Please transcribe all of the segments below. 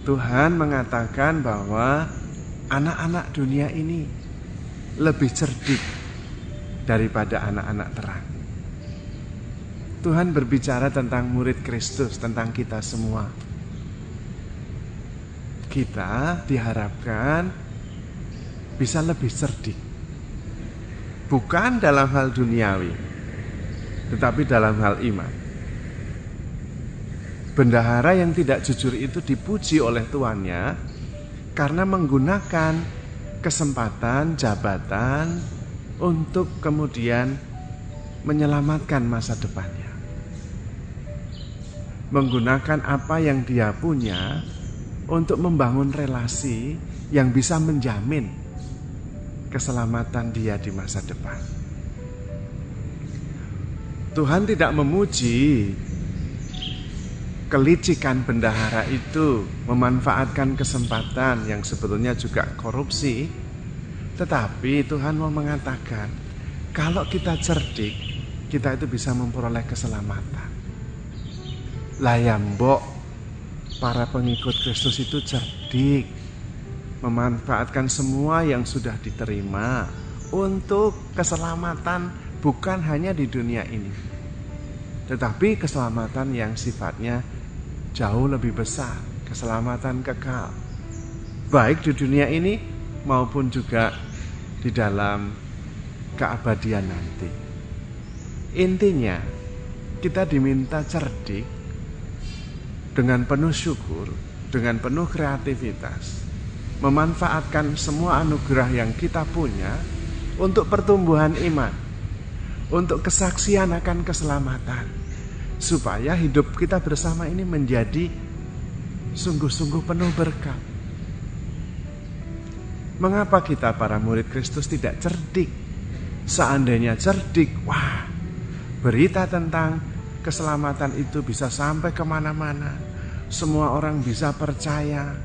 Tuhan mengatakan bahwa anak-anak dunia ini lebih cerdik daripada anak-anak terang. Tuhan berbicara tentang murid Kristus, tentang kita semua. Kita diharapkan bisa lebih cerdik. Bukan dalam hal duniawi, tetapi dalam hal iman. Bendahara yang tidak jujur itu dipuji oleh tuannya karena menggunakan kesempatan, jabatan untuk kemudian menyelamatkan masa depannya. Menggunakan apa yang dia punya untuk membangun relasi yang bisa menjamin keselamatan dia di masa depan. Tuhan tidak memuji kelicikan bendahara itu memanfaatkan kesempatan yang sebetulnya juga korupsi, tetapi Tuhan mau mengatakan kalau kita cerdik, kita itu bisa memperoleh keselamatan. Layambok para pengikut Kristus itu cerdik, memanfaatkan semua yang sudah diterima untuk keselamatan bukan hanya di dunia ini, tetapi keselamatan yang sifatnya jauh lebih besar, keselamatan kekal, baik di dunia ini maupun juga di dalam keabadian nanti. Intinya, kita diminta cerdik dengan penuh syukur, dengan penuh kreativitas, memanfaatkan semua anugerah yang kita punya untuk pertumbuhan iman, untuk kesaksian akan keselamatan, supaya hidup kita bersama ini menjadi sungguh-sungguh penuh berkat. Mengapa kita para murid Kristus tidak cerdik? Seandainya cerdik, wah, berita tentang keselamatan itu bisa sampai kemana-mana. Semua orang bisa percaya,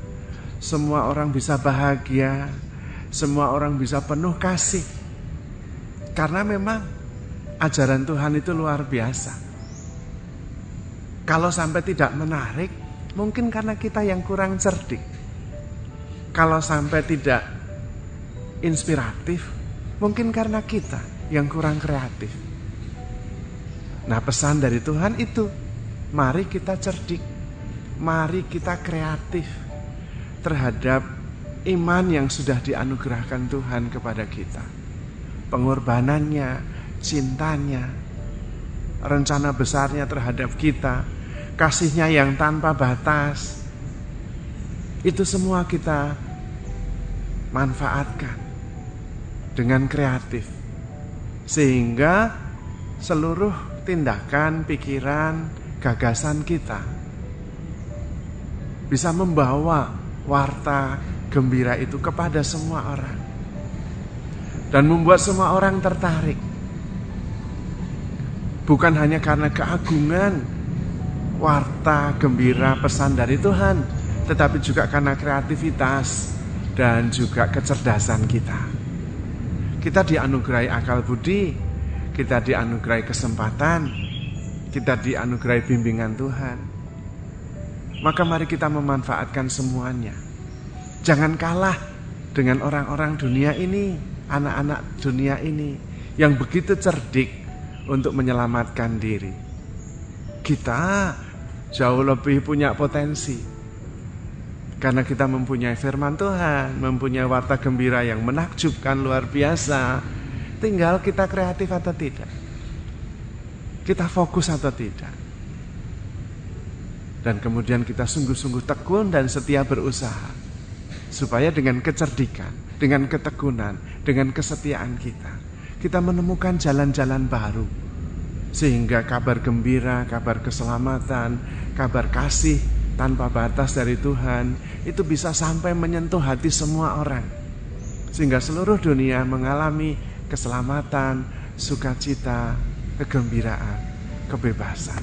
semua orang bisa bahagia, semua orang bisa penuh kasih. Karena memang ajaran Tuhan itu luar biasa. Kalau sampai tidak menarik, mungkin karena kita yang kurang cerdik. Kalau sampai tidak inspiratif, mungkin karena kita yang kurang kreatif. Nah, pesan dari Tuhan itu, mari kita cerdik, mari kita kreatif terhadap iman yang sudah dianugerahkan Tuhan kepada kita. Pengorbanannya, cintanya, rencana besarnya terhadap kita, kasihnya yang tanpa batas, itu semua kita manfaatkan dengan kreatif, sehingga seluruh tindakan, pikiran, gagasan kita bisa membawa warta gembira itu kepada semua orang dan membuat semua orang tertarik. Bukan hanya karena keagungan warta gembira pesan dari Tuhan, tetapi juga karena kreativitas dan juga kecerdasan kita. Kita dianugerahi akal budi, kita dianugerahi kesempatan, kita dianugerahi bimbingan Tuhan. Maka mari kita memanfaatkan semuanya. Jangan kalah dengan orang-orang dunia ini, anak-anak dunia ini yang begitu cerdik untuk menyelamatkan diri. Kita jauh lebih punya potensi karena kita mempunyai firman Tuhan, mempunyai warta gembira yang menakjubkan luar biasa. Tinggal kita kreatif atau tidak, kita fokus atau tidak, dan kemudian kita sungguh-sungguh tekun dan setia berusaha, supaya dengan kecerdikan, dengan ketekunan, dengan kesetiaan kita menemukan jalan-jalan baru, sehingga kabar gembira, kabar keselamatan, kabar kasih tanpa batas dari Tuhan itu bisa sampai menyentuh hati semua orang, sehingga seluruh dunia mengalami keselamatan, sukacita, kegembiraan, kebebasan.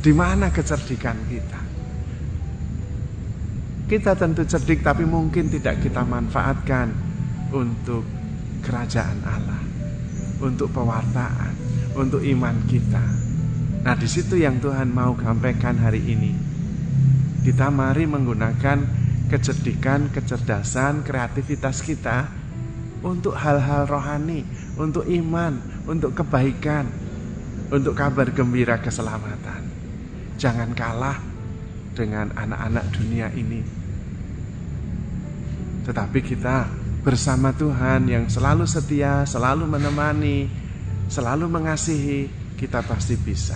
Di mana kecerdikan kita? Kita tentu cerdik, tapi mungkin tidak kita manfaatkan untuk kerajaan Allah, untuk pewartaan, untuk iman kita. Nah, di situ yang Tuhan mau sampaikan hari ini. Kita mari menggunakan kecerdikan, kecerdasan, kreativitas kita untuk hal-hal rohani, untuk iman, untuk kebaikan, untuk kabar gembira keselamatan. Jangan kalah dengan anak-anak dunia ini. Tetapi kita bersama Tuhan yang selalu setia, selalu menemani, selalu mengasihi, kita pasti bisa.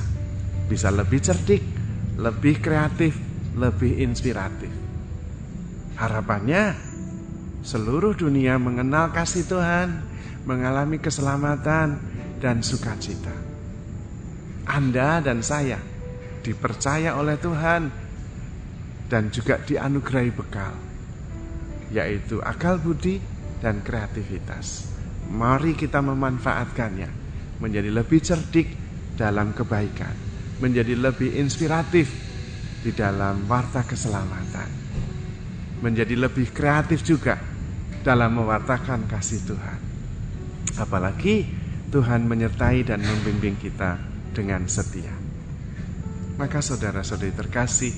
Bisa lebih cerdik, lebih kreatif, lebih inspiratif. Harapannya seluruh dunia mengenal kasih Tuhan, mengalami keselamatan dan sukacita. Anda dan saya dipercaya oleh Tuhan dan juga dianugerahi bekal, yaitu akal budi dan kreativitas. Mari kita memanfaatkannya menjadi lebih cerdik dalam kebaikan, menjadi lebih inspiratif di dalam warta keselamatan, menjadi lebih kreatif juga dalam mewartakan kasih Tuhan. Apalagi Tuhan menyertai dan membimbing kita dengan setia. Maka saudara-saudari terkasih,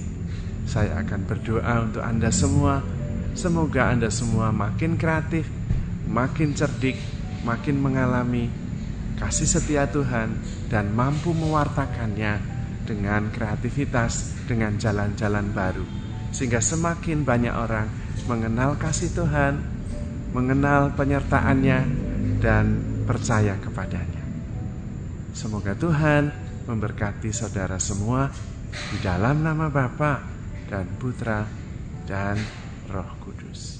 saya akan berdoa untuk Anda semua. Semoga Anda semua makin kreatif, makin cerdik, makin mengalami kasih setia Tuhan dan mampu mewartakannya dengan kreativitas, dengan jalan-jalan baru, sehingga semakin banyak orang mengenal kasih Tuhan, mengenal penyertaannya, dan percaya kepadanya. Semoga Tuhan memberkati saudara semua di dalam nama Bapa dan Putra dan Roh Kudus.